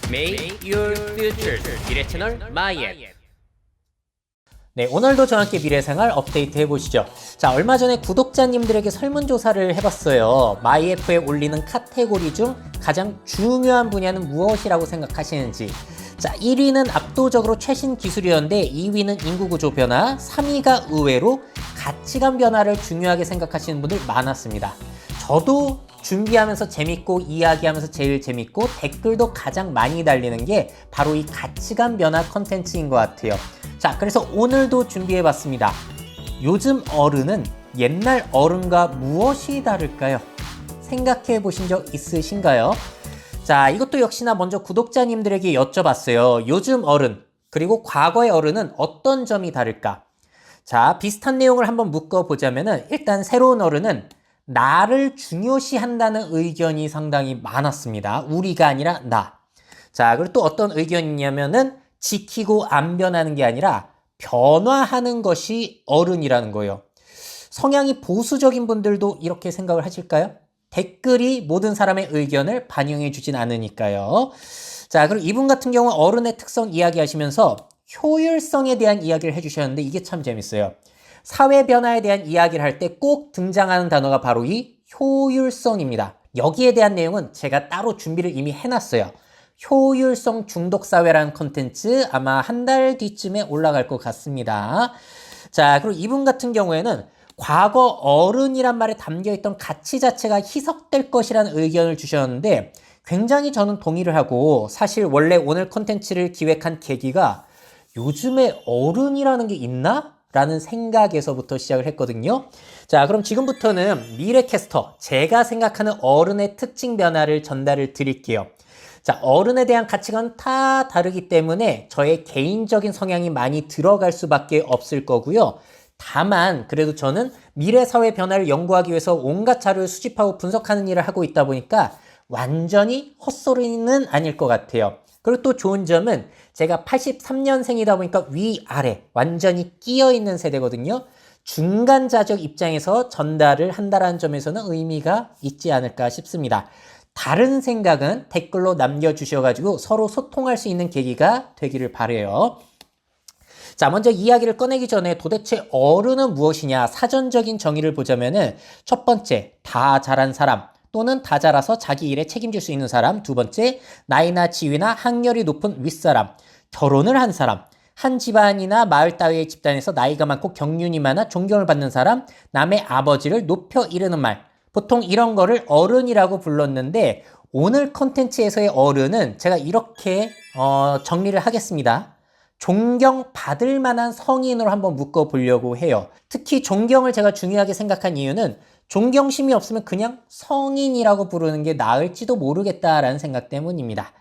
Make your future 미래 채널 마이앱. 네, 오늘도 저와 함께 미래생활 업데이트 해보시죠. 자, 얼마 전에 구독자님들에게 설문조사를 해봤어요. 마이애프에 올리는 카테고리 중 가장 중요한 분야는 무엇이라고 생각하시는지. 자, 1위는 압도적으로 최신 기술이었는데 2위는 인구구조 변화, 3위가 의외로 가치관 변화를 중요하게 생각하시는 분들 많았습니다. 저도 준비하면서 재밌고 이야기하면서 제일 재밌고 댓글도 가장 많이 달리는 게 바로 이 가치관 변화 컨텐츠인 것 같아요. 자, 그래서 오늘도 준비해봤습니다. 요즘 어른은 옛날 어른과 무엇이 다를까요? 생각해 보신 적 있으신가요? 자, 이것도 역시나 먼저 구독자님들에게 여쭤봤어요. 요즘 어른, 그리고 과거의 어른은 어떤 점이 다를까? 자, 비슷한 내용을 한번 묶어보자면은 일단 새로운 어른은 나를 중요시한다는 의견이 상당히 많았습니다. 우리가 아니라 나. 자, 그리고 또 어떤 의견이냐면은 지키고 안 변하는 게 아니라 변화하는 것이 어른이라는 거예요. 성향이 보수적인 분들도 이렇게 생각을 하실까요? 댓글이 모든 사람의 의견을 반영해 주진 않으니까요. 자, 그리고 이분 같은 경우 어른의 특성 이야기하시면서 효율성에 대한 이야기를 해주셨는데 이게 참 재밌어요. 사회 변화에 대한 이야기를 할 때 꼭 등장하는 단어가 바로 이 효율성입니다. 여기에 대한 내용은 제가 따로 준비를 이미 해놨어요. 효율성 중독사회라는 컨텐츠 아마 한 달 뒤쯤에 올라갈 것 같습니다. 자, 그리고 이분 같은 경우에는 과거 어른이란 말에 담겨있던 가치 자체가 희석될 것이라는 의견을 주셨는데 굉장히 저는 동의를 하고, 사실 원래 오늘 컨텐츠를 기획한 계기가 요즘에 어른이라는 게 있나? 라는 생각에서부터 시작을 했거든요. 자, 그럼 지금부터는 미래캐스터, 제가 생각하는 어른의 특징 변화를 전달을 드릴게요. 자, 어른에 대한 가치관은 다 다르기 때문에 저의 개인적인 성향이 많이 들어갈 수밖에 없을 거고요. 다만 그래도 저는 미래 사회 변화를 연구하기 위해서 온갖 자료를 수집하고 분석하는 일을 하고 있다 보니까 완전히 헛소리는 아닐 것 같아요. 그리고 또 좋은 점은 제가 83년생이다 보니까 위아래 완전히 끼어있는 세대거든요. 중간자적 입장에서 전달을 한다는 점에서는 의미가 있지 않을까 싶습니다. 다른 생각은 댓글로 남겨주셔가지고 서로 소통할 수 있는 계기가 되기를 바라요. 자, 먼저 이야기를 꺼내기 전에 도대체 어른은 무엇이냐 사전적인 정의를 보자면은 첫 번째, 다 자란 사람 또는 다 자라서 자기 일에 책임질 수 있는 사람. 두 번째, 나이나 지위나 학렬이 높은 윗사람, 결혼을 한 사람, 한 집안이나 마을 따위의 집단에서 나이가 많고 경륜이 많아 존경을 받는 사람, 남의 아버지를 높여 이르는 말, 보통 이런 거를 어른이라고 불렀는데 오늘 컨텐츠에서의 어른은 제가 이렇게 정리를 하겠습니다. 존경받을 만한 성인으로 한번 묶어보려고 해요. 특히 존경을 제가 중요하게 생각한 이유는 존경심이 없으면 그냥 성인이라고 부르는 게 나을지도 모르겠다라는 생각 때문입니다.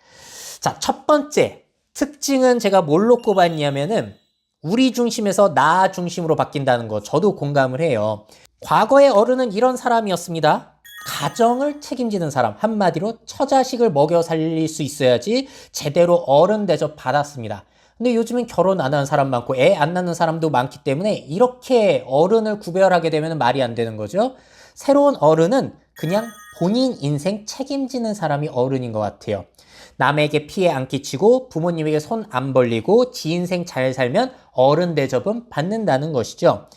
자, 첫 번째 특징은 제가 뭘로 꼽았냐면은 우리 중심에서 나 중심으로 바뀐다는 거, 저도 공감을 해요. 과거의 어른은 이런 사람이었습니다. 가정을 책임지는 사람, 한마디로 처자식을 먹여 살릴 수 있어야지 제대로 어른 대접 받았습니다. 근데 요즘은 결혼 안 하는 사람 많고 애 안 낳는 사람도 많기 때문에 이렇게 어른을 구별하게 되면 말이 안 되는 거죠. 새로운 어른은 그냥 본인 인생 책임지는 사람이 어른인 것 같아요. 남에게 피해 안 끼치고 부모님에게 손 안 벌리고 지 인생 잘 살면 어른 대접은 받는다는 것이죠.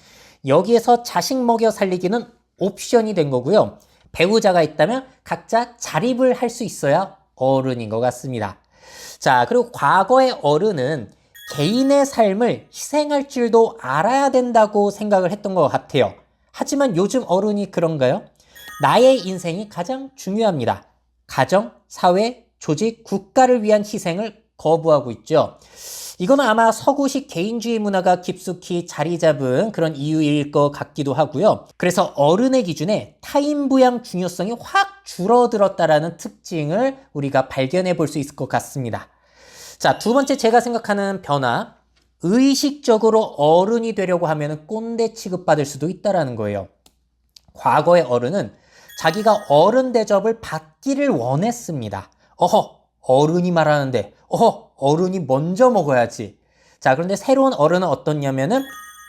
여기에서 자식 먹여 살리기는 옵션이 된 거고요. 배우자가 있다면 각자 자립을 할 수 있어야 어른인 것 같습니다. 자, 그리고 과거의 어른은 개인의 삶을 희생할 줄도 알아야 된다고 생각을 했던 것 같아요. 하지만 요즘 어른이 그런가요? 나의 인생이 가장 중요합니다. 가정, 사회, 조직, 국가를 위한 희생을 거부하고 있죠. 이거는 아마 서구식 개인주의 문화가 깊숙이 자리 잡은 그런 이유일 것 같기도 하고요. 그래서 어른의 기준에 타인부양 중요성이 확 줄어들었다라는 특징을 우리가 발견해 볼 수 있을 것 같습니다. 자, 두 번째 제가 생각하는 변화, 의식적으로 어른이 되려고 하면 꼰대 취급받을 수도 있다는 거예요. 과거의 어른은 자기가 어른 대접을 받기를 원했습니다. 어른이 말하는데 어른이 먼저 먹어야지. 자, 그런데 새로운 어른은 어떻냐면은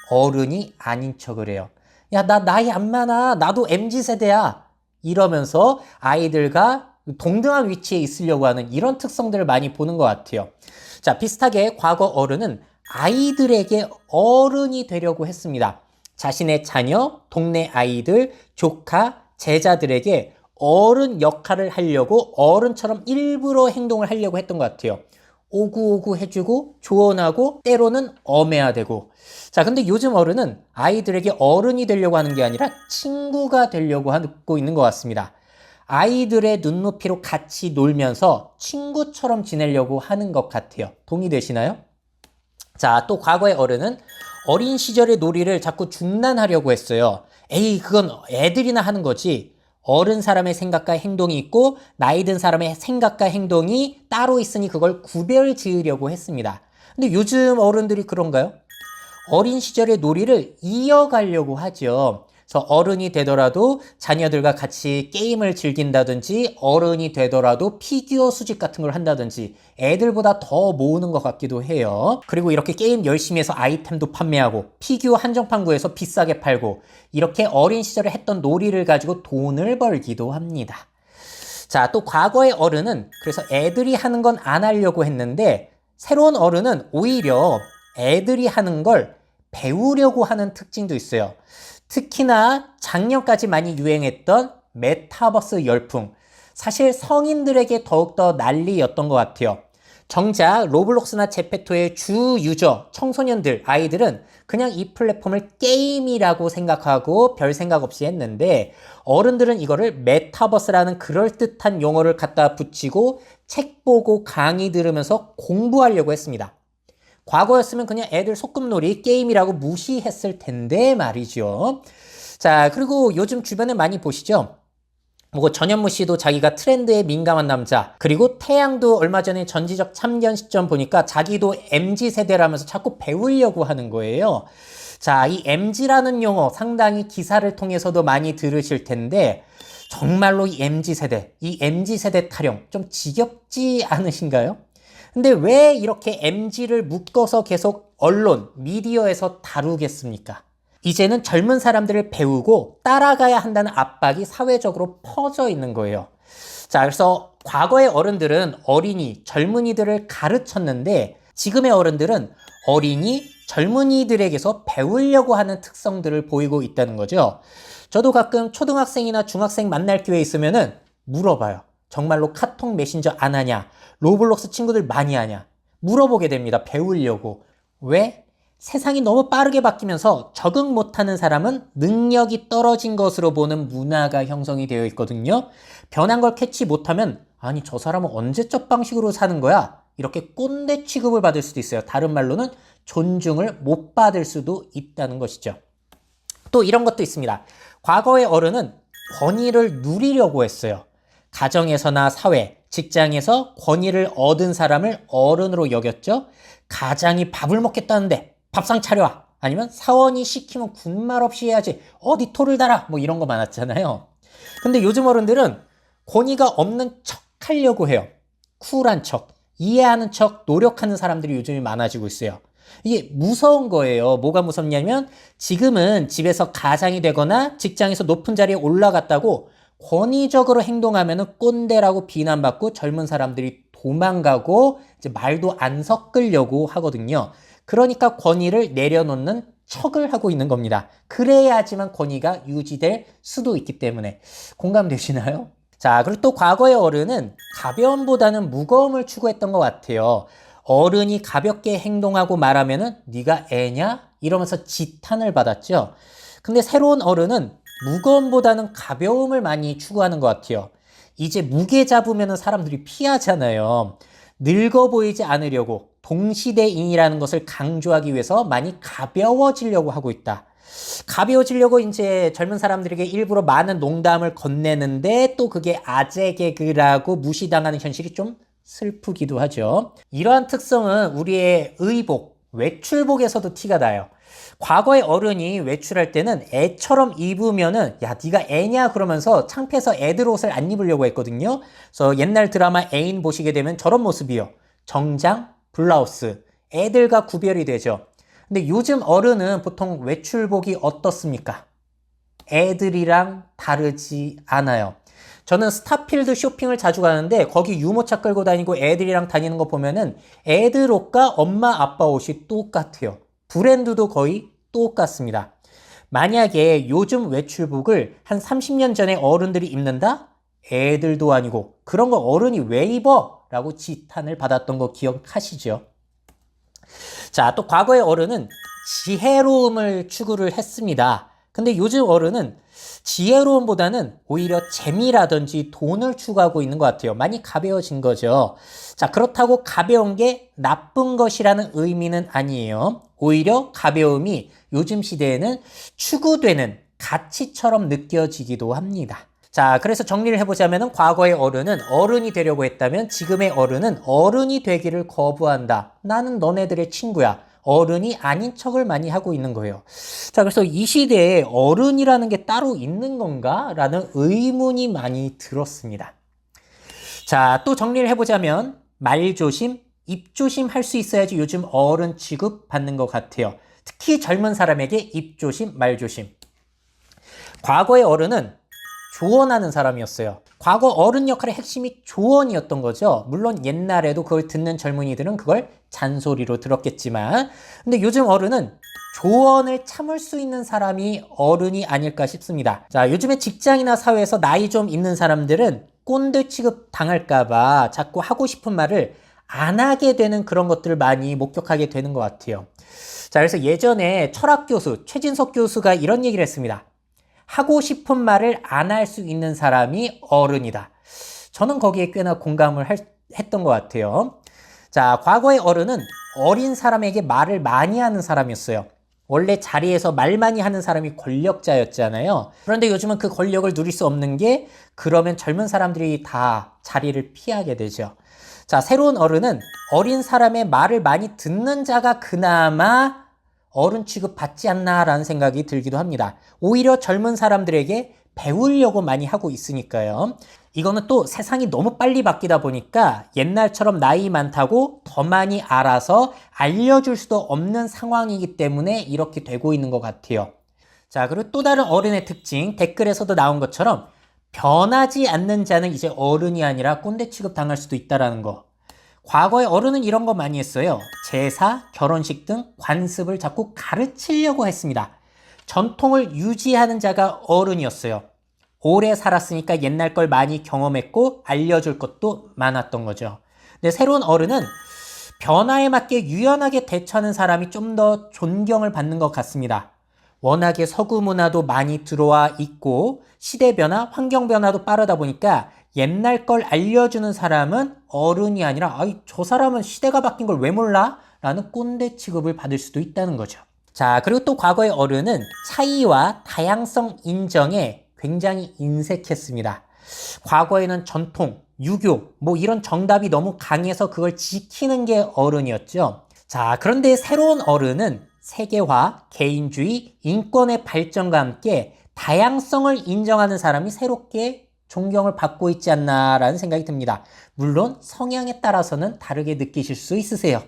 어른이 아닌 척을 해요. 야, 나 나이 안 많아. 나도 MZ세대야. 이러면서 아이들과 동등한 위치에 있으려고 하는 이런 특성들을 많이 보는 것 같아요. 자, 비슷하게 과거 어른은 아이들에게 어른이 되려고 했습니다. 자신의 자녀, 동네 아이들, 조카, 제자들에게 어른 역할을 하려고 어른처럼 일부러 행동을 하려고 했던 것 같아요. 오구오구 해주고 조언하고 때로는 엄해야 되고. 자, 근데 요즘 어른은 아이들에게 어른이 되려고 하는 게 아니라 친구가 되려고 하고 있는 것 같습니다. 아이들의 눈높이로 같이 놀면서 친구처럼 지내려고 하는 것 같아요. 동의되시나요? 자, 또 과거의 어른은 어린 시절의 놀이를 자꾸 중단하려고 했어요. 에이, 그건 애들이나 하는 거지. 어른 사람의 생각과 행동이 있고 나이 든 사람의 생각과 행동이 따로 있으니 그걸 구별 지으려고 했습니다. 근데 요즘 어른들이 그런가요? 어린 시절의 놀이를 이어가려고 하죠. 그래서 어른이 되더라도 자녀들과 같이 게임을 즐긴다든지 어른이 되더라도 피규어 수집 같은 걸 한다든지 애들보다 더 모으는 것 같기도 해요. 그리고 이렇게 게임 열심히 해서 아이템도 판매하고 피규어 한정판 구해서 비싸게 팔고 이렇게 어린 시절에 했던 놀이를 가지고 돈을 벌기도 합니다. 자, 또 과거의 어른은 그래서 애들이 하는 건 안 하려고 했는데 새로운 어른은 오히려 애들이 하는 걸 배우려고 하는 특징도 있어요. 특히나 작년까지 많이 유행했던 메타버스 열풍. 사실 성인들에게 더욱더 난리였던 것 같아요. 정작 로블록스나 제페토의 주 유저, 청소년들, 아이들은 그냥 이 플랫폼을 게임이라고 생각하고 별 생각 없이 했는데 어른들은 이거를 메타버스라는 그럴듯한 용어를 갖다 붙이고 책 보고 강의 들으면서 공부하려고 했습니다. 과거였으면 그냥 애들 소꿉놀이 게임이라고 무시했을 텐데 말이죠. 자, 그리고 요즘 주변에 많이 보시죠? 뭐 전현무 씨도 자기가 트렌드에 민감한 남자, 그리고 태양도 얼마 전에 전지적 참견 시점 보니까 자기도 MZ세대라면서 자꾸 배우려고 하는 거예요. 자, 이 MZ라는 용어 상당히 기사를 통해서도 많이 들으실 텐데 정말로 이 MZ세대 타령 좀 지겹지 않으신가요? 근데 왜 이렇게 MZ를 묶어서 계속 언론, 미디어에서 다루겠습니까? 이제는 젊은 사람들을 배우고 따라가야 한다는 압박이 사회적으로 퍼져 있는 거예요. 자, 그래서 과거의 어른들은 어린이, 젊은이들을 가르쳤는데 지금의 어른들은 어린이, 젊은이들에게서 배우려고 하는 특성들을 보이고 있다는 거죠. 저도 가끔 초등학생이나 중학생 만날 기회 있으면은 물어봐요. 정말로 카톡 메신저 안 하냐? 로블록스 친구들 많이 하냐? 물어보게 됩니다. 배우려고. 왜? 세상이 너무 빠르게 바뀌면서 적응 못하는 사람은 능력이 떨어진 것으로 보는 문화가 형성이 되어 있거든요. 변한 걸 캐치 못하면 아니 저 사람은 언제적 방식으로 사는 거야? 이렇게 꼰대 취급을 받을 수도 있어요. 다른 말로는 존중을 못 받을 수도 있다는 것이죠. 또 이런 것도 있습니다. 과거의 어른은 권위를 누리려고 했어요. 가정에서나 사회, 직장에서 권위를 얻은 사람을 어른으로 여겼죠. 가장이 밥을 먹겠다는데 밥상 차려와. 아니면 사원이 시키면 군말 없이 해야지. 어디 토를 달아. 뭐 이런 거 많았잖아요. 근데 요즘 어른들은 권위가 없는 척 하려고 해요. 쿨한 척, 이해하는 척, 노력하는 사람들이 요즘에 많아지고 있어요. 이게 무서운 거예요. 뭐가 무섭냐면 지금은 집에서 가장이 되거나 직장에서 높은 자리에 올라갔다고 권위적으로 행동하면 꼰대라고 비난받고 젊은 사람들이 도망가고 이제 말도 안 섞으려고 하거든요. 그러니까 권위를 내려놓는 척을 하고 있는 겁니다. 그래야지만 권위가 유지될 수도 있기 때문에. 공감되시나요? 자, 그리고 또 과거의 어른은 가벼움보다는 무거움을 추구했던 것 같아요. 어른이 가볍게 행동하고 말하면은 네가 애냐? 이러면서 지탄을 받았죠. 근데 새로운 어른은 무거움보다는 가벼움을 많이 추구하는 것 같아요. 이제 무게 잡으면 사람들이 피하잖아요. 늙어 보이지 않으려고 동시대인이라는 것을 강조하기 위해서 많이 가벼워지려고 하고 있다. 가벼워지려고 이제 젊은 사람들에게 일부러 많은 농담을 건네는데 또 그게 아재 개그라고 무시당하는 현실이 좀 슬프기도 하죠. 이러한 특성은 우리의 의복, 외출복에서도 티가 나요. 과거의 어른이 외출할 때는 애처럼 입으면은 야 네가 애냐 그러면서 창피해서 애들 옷을 안 입으려고 했거든요. 그래서 옛날 드라마 애인 보시게 되면 저런 모습이요. 정장, 블라우스, 애들과 구별이 되죠. 근데 요즘 어른은 보통 외출복이 어떻습니까? 애들이랑 다르지 않아요. 저는 스타필드 쇼핑을 자주 가는데 거기 유모차 끌고 다니고 애들이랑 다니는 거 보면은 애들 옷과 엄마 아빠 옷이 똑같아요. 브랜드도 거의 똑같습니다. 만약에 요즘 외출복을 한 30년 전에 어른들이 입는다? 애들도 아니고 그런 거 어른이 왜 입어? 라고 지탄을 받았던 거 기억하시죠? 자, 또 과거의 어른은 지혜로움을 추구를 했습니다. 근데 요즘 어른은 지혜로움보다는 오히려 재미라든지 돈을 추구하고 있는 것 같아요. 많이 가벼워진 거죠. 자, 그렇다고 가벼운 게 나쁜 것이라는 의미는 아니에요. 오히려 가벼움이 요즘 시대에는 추구되는 가치처럼 느껴지기도 합니다. 자, 그래서 정리를 해보자면 과거의 어른은 어른이 되려고 했다면 지금의 어른은 어른이 되기를 거부한다. 나는 너네들의 친구야. 어른이 아닌 척을 많이 하고 있는 거예요. 자, 그래서 이 시대에 어른이라는 게 따로 있는 건가? 라는 의문이 많이 들었습니다. 자, 또 정리를 해보자면 말조심, 입조심 할 수 있어야지 요즘 어른 취급 받는 것 같아요. 특히 젊은 사람에게 입조심, 말조심. 과거의 어른은 조언하는 사람이었어요. 과거 어른 역할의 핵심이 조언이었던 거죠. 물론 옛날에도 그걸 듣는 젊은이들은 그걸 잔소리로 들었겠지만, 근데 요즘 어른은 조언을 참을 수 있는 사람이 어른이 아닐까 싶습니다. 자, 요즘에 직장이나 사회에서 나이 좀 있는 사람들은 꼰대 취급 당할까봐 자꾸 하고 싶은 말을 안 하게 되는 그런 것들을 많이 목격하게 되는 것 같아요. 자, 그래서 예전에 철학 교수 최진석 교수가 이런 얘기를 했습니다. 하고 싶은 말을 안 할 수 있는 사람이 어른이다. 저는 거기에 꽤나 공감을 했던 것 같아요. 자, 과거의 어른은 어린 사람에게 말을 많이 하는 사람이었어요. 원래 자리에서 말 많이 하는 사람이 권력자였잖아요. 그런데 요즘은 그 권력을 누릴 수 없는 게 그러면 젊은 사람들이 다 자리를 피하게 되죠. 자, 새로운 어른은 어린 사람의 말을 많이 듣는 자가 그나마 어른 취급 받지 않나라는 생각이 들기도 합니다. 오히려 젊은 사람들에게 배우려고 많이 하고 있으니까요. 이거는 또 세상이 너무 빨리 바뀌다 보니까 옛날처럼 나이 많다고 더 많이 알아서 알려줄 수도 없는 상황이기 때문에 이렇게 되고 있는 것 같아요. 자, 그리고 또 다른 어른의 특징, 댓글에서도 나온 것처럼 변하지 않는 자는 이제 어른이 아니라 꼰대 취급 당할 수도 있다는 거. 과거의 어른은 이런 거 많이 했어요. 제사, 결혼식 등 관습을 자꾸 가르치려고 했습니다. 전통을 유지하는 자가 어른이었어요. 오래 살았으니까 옛날 걸 많이 경험했고 알려줄 것도 많았던 거죠. 근데 새로운 어른은 변화에 맞게 유연하게 대처하는 사람이 좀 더 존경을 받는 것 같습니다. 워낙에 서구 문화도 많이 들어와 있고 시대 변화, 환경 변화도 빠르다 보니까 옛날 걸 알려주는 사람은 어른이 아니라 저 사람은 시대가 바뀐 걸 왜 몰라? 라는 꼰대 취급을 받을 수도 있다는 거죠. 자, 그리고 또 과거의 어른은 차이와 다양성 인정에 굉장히 인색했습니다. 과거에는 전통, 유교, 이런 정답이 너무 강해서 그걸 지키는 게 어른이었죠. 자, 그런데 새로운 어른은 세계화, 개인주의, 인권의 발전과 함께 다양성을 인정하는 사람이 새롭게 존경을 받고 있지 않나라는 생각이 듭니다. 물론 성향에 따라서는 다르게 느끼실 수 있으세요.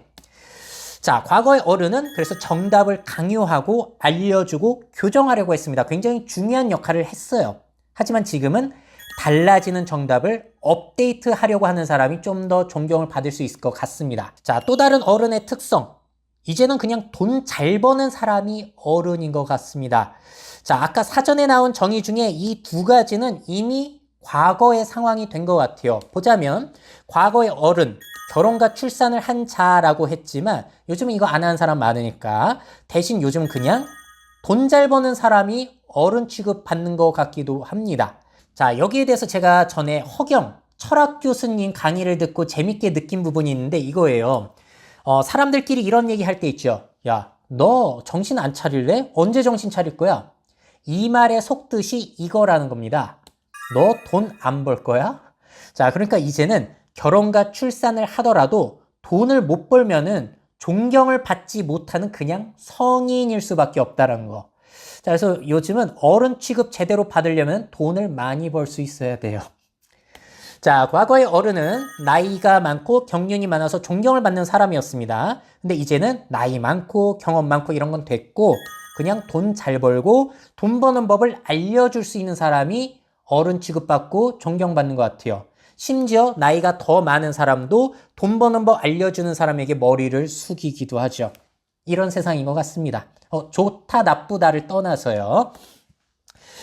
자, 과거의 어른은 그래서 정답을 강요하고 알려주고 교정하려고 했습니다. 굉장히 중요한 역할을 했어요. 하지만 지금은 달라지는 정답을 업데이트하려고 하는 사람이 좀 더 존경을 받을 수 있을 것 같습니다. 자, 또 다른 어른의 특성. 이제는 그냥 돈 잘 버는 사람이 어른인 것 같습니다. 자, 아까 사전에 나온 정의 중에 이 두 가지는 이미 과거의 상황이 된 것 같아요. 보자면 과거의 어른, 결혼과 출산을 한 자라고 했지만 요즘은 이거 안 하는 사람 많으니까 대신 요즘 그냥 돈 잘 버는 사람이 어른 취급받는 것 같기도 합니다. 자, 여기에 대해서 제가 전에 허경 철학 교수님 강의를 듣고 재밌게 느낀 부분이 있는데 이거예요. 사람들끼리 이런 얘기 할 때 있죠. 야, 너 정신 안 차릴래? 언제 정신 차릴 거야? 이 말의 속뜻이 이거라는 겁니다. 너 돈 안 벌 거야? 자, 그러니까 이제는 결혼과 출산을 하더라도 돈을 못 벌면은 존경을 받지 못하는 그냥 성인일 수밖에 없다는 거. 자, 그래서 요즘은 어른 취급 제대로 받으려면 돈을 많이 벌 수 있어야 돼요. 자, 과거의 어른은 나이가 많고 경륜이 많아서 존경을 받는 사람이었습니다. 근데 이제는 나이 많고 경험 많고 이런 건 됐고 그냥 돈 잘 벌고 돈 버는 법을 알려줄 수 있는 사람이 어른 취급받고 존경받는 것 같아요. 심지어 나이가 더 많은 사람도 돈 버는 법 알려주는 사람에게 머리를 숙이기도 하죠. 이런 세상인 것 같습니다. 좋다 나쁘다를 떠나서요.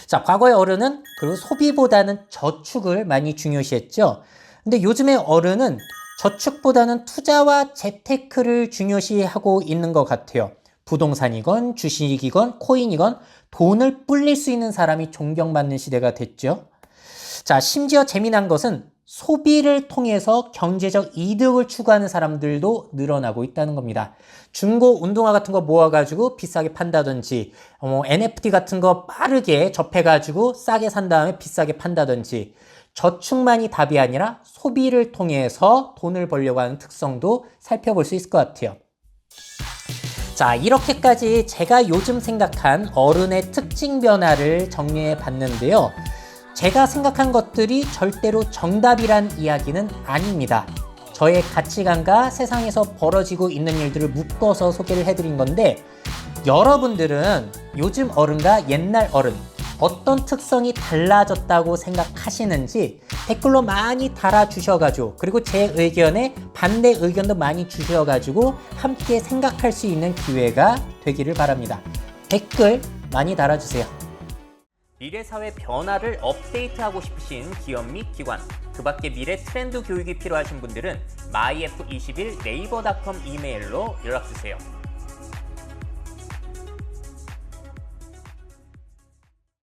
자, 과거의 어른은 그리고 소비보다는 저축을 많이 중요시했죠. 근데 요즘의 어른은 저축보다는 투자와 재테크를 중요시하고 있는 것 같아요. 부동산이건 주식이건 코인이건 돈을 불릴 수 있는 사람이 존경받는 시대가 됐죠. 자, 심지어 재미난 것은 소비를 통해서 경제적 이득을 추구하는 사람들도 늘어나고 있다는 겁니다. 중고 운동화 같은 거 모아가지고 비싸게 판다든지, NFT 같은 거 빠르게 접해가지고 싸게 산 다음에 비싸게 판다든지, 저축만이 답이 아니라 소비를 통해서 돈을 벌려고 하는 특성도 살펴볼 수 있을 것 같아요. 자, 이렇게까지 제가 요즘 생각한 어른의 특징 변화를 정리해 봤는데요. 제가 생각한 것들이 절대로 정답이란 이야기는 아닙니다. 저의 가치관과 세상에서 벌어지고 있는 일들을 묶어서 소개를 해드린 건데, 여러분들은 요즘 어른과 옛날 어른 어떤 특성이 달라졌다고 생각하시는지 댓글로 많이 달아주셔가지고, 그리고 제 의견에 반대 의견도 많이 주셔가지고 함께 생각할 수 있는 기회가 되기를 바랍니다. 댓글 많이 달아주세요. 미래사회 변화를 업데이트하고 싶으신 기업 및 기관, 그 밖에 미래 트렌드 교육이 필요하신 분들은 myf21 네이버닷컴 이메일로 연락주세요.